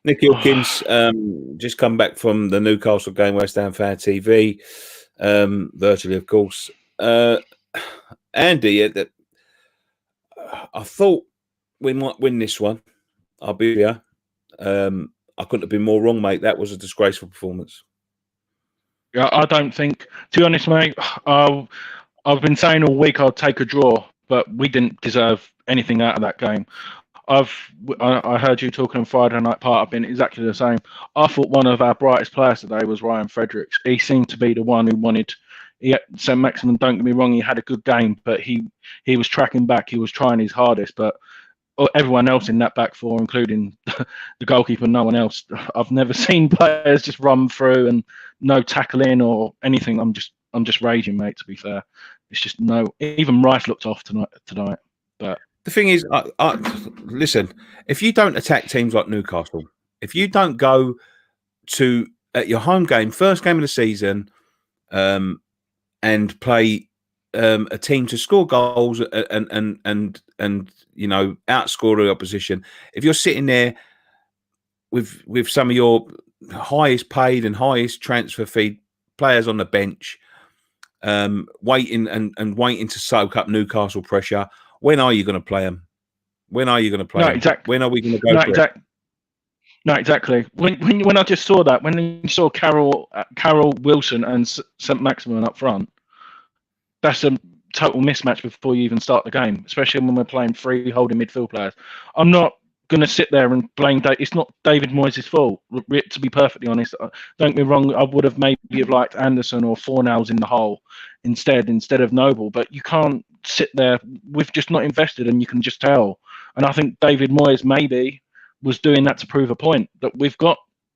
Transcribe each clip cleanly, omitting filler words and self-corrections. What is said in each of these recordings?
Nick Hawkins just come back from the Newcastle game, West Ham Fan TV, virtually, of course. Andy, I thought we might win this one. I'll be here. I couldn't have been more wrong, mate. That was a disgraceful performance. Yeah, I don't think, to be honest, mate, I've been saying all week I'll take a draw, but we didn't deserve anything out of that game. I heard you talking on Friday night part. I've been exactly the same. I thought one of our brightest players today was Ryan Fredericks. He seemed to be the one who wanted. St. Maximin, don't get me wrong, he had a good game, but he was tracking back. He was trying his hardest, but everyone else in that back four, including the goalkeeper, no one else. I've never seen players just run through and no tackling or anything. I'm just raging, mate. To be fair, it's just no. Even Rice looked off tonight. But the thing is, listen, if you don't attack teams like Newcastle, if you don't go to at your home game, first game of the season, and play a team to score goals and outscore the opposition. If you're sitting there with some of your highest paid and highest transfer fee players on the bench, waiting to soak up Newcastle pressure, when are you going to play them? When are you going to play them? Exactly. When are we going to go for it? No, exactly. When I just saw that, when you saw Carroll Wilson and St. Maximin up front, that's a total mismatch before you even start the game, especially when we're playing three holding midfield players. I'm not going to sit there and blame it's not David Moyes' fault, to be perfectly honest. Don't get me wrong, I would have maybe liked Anderson or Fornals in the hole instead of Noble, but you can't sit there. We've just not invested, and you can just tell. And I think David Moyes maybe was doing that to prove a point that we've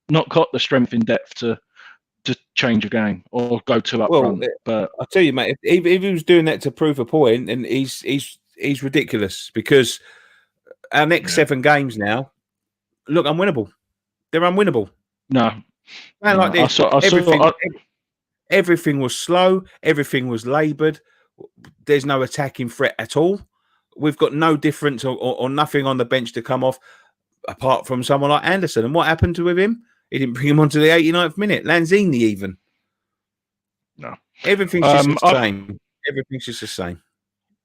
not got the strength in depth to change a game or go two up front. But I'll tell you, mate, if he was doing that to prove a point, then he's ridiculous, because our next 7 games now look unwinnable. They're unwinnable. No. Like this. Everything was slow. Everything was laboured. There's no attacking threat at all. We've got no difference or nothing on the bench to come off, apart from someone like Anderson. And what happened with him? He didn't bring him on to the 89th minute. Lanzini even. No. Everything's just the same. Everything's just the same.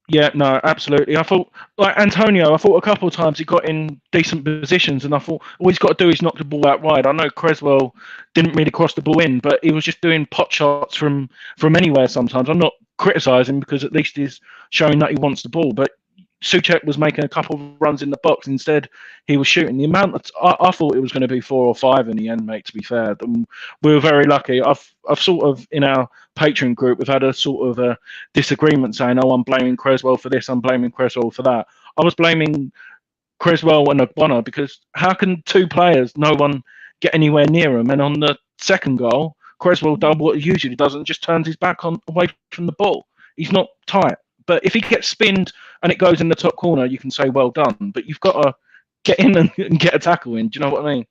Yeah, no, absolutely. I thought, like Antonio, a couple of times he got in decent positions, and I thought all he's got to do is knock the ball out wide. I know Creswell didn't really cross the ball in, but he was just doing pot shots from anywhere sometimes. I'm not criticising, because at least he's showing that he wants the ball, but Souček was making a couple of runs in the box. Instead, he was shooting. The amount I thought it was going to be 4 or 5 in the end, mate. To be fair, we were very lucky. I've sort of, in our Patreon group, we've had a sort of a disagreement saying, "Oh, I'm blaming Creswell for this. I'm blaming Creswell for that." I was blaming Creswell and Ogbonna, because how can 2 players, no one get anywhere near him, and on the second goal, Creswell done what he usually does and just turns his back away from the ball. He's not tight. But if he gets spinned and it goes in the top corner, you can say, well done. But you've got to get in and get a tackle in. Do you know what I mean?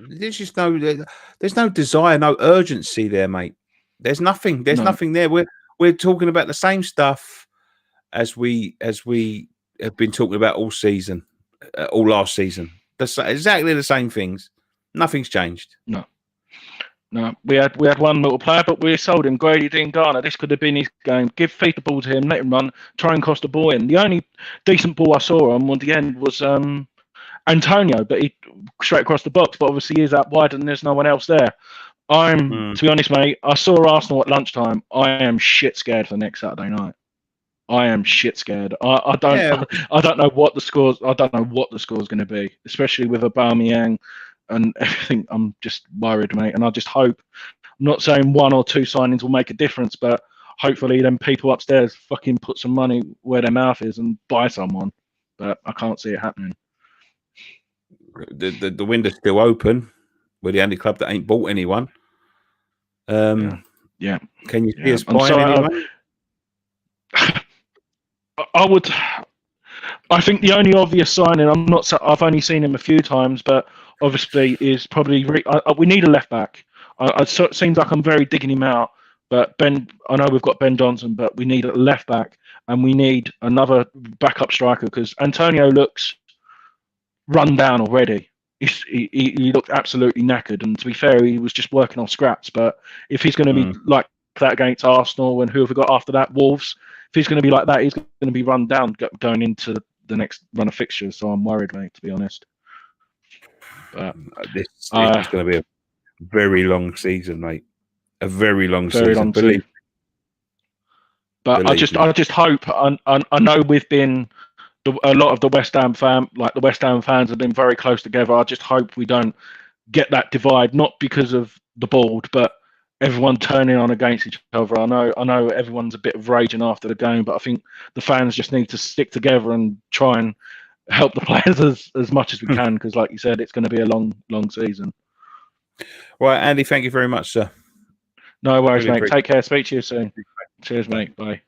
There's just there's no desire, no urgency there, mate. There's nothing. There's nothing there. We're talking about the same stuff as we have been talking about all season, all last season. Exactly the same things. Nothing's changed. No, we had one little player, but we sold him. Grady Dean Garner. This could have been his game. Feed the ball to him, let him run, try and cross the ball in. The only decent ball I saw on the end was Antonio, but he straight across the box. But obviously he's out wide and there's no one else there. To be honest, mate, I saw Arsenal at lunchtime. I am shit scared for next Saturday night. I am shit scared. I don't know what the scores. I don't know what the score is going to be, especially with Aubameyang and everything. I'm just worried, mate, and I just hope. I'm not saying 1 or 2 signings will make a difference, but hopefully them people upstairs fucking put some money where their mouth is and buy someone. But I can't see it happening. The window's still open. We're the only club that ain't bought anyone. Yeah. Can you see us buying anyone? I think the only obvious signing, I've only seen him a few times, but obviously is probably we need a left back. It seems like I'm very digging him out, but I know we've got Ben Johnson, but we need a left back and we need another backup striker, because Antonio looks run down already. he looked absolutely knackered. And to be fair, he was just working on scraps. But if he's going to be like that against Arsenal and who have we got after that, Wolves, if he's going to be like that, he's going to be run down going into the next run of fixtures. So I'm worried, mate, to be honest. But this is going to be a very long season, mate. A very long season. But I just hope. I know we've been a lot of the West Ham fans have been very close together. I just hope we don't get that divide, not because of the board, but everyone turning on against each other. I know everyone's a bit of raging after the game, but I think the fans just need to stick together and try and help the players as much as we can, because, like you said, it's going to be a long season. Right, Andy, thank you very much, sir. No worries, mate. Take care. Speak to you soon. Cheers, mate. Bye.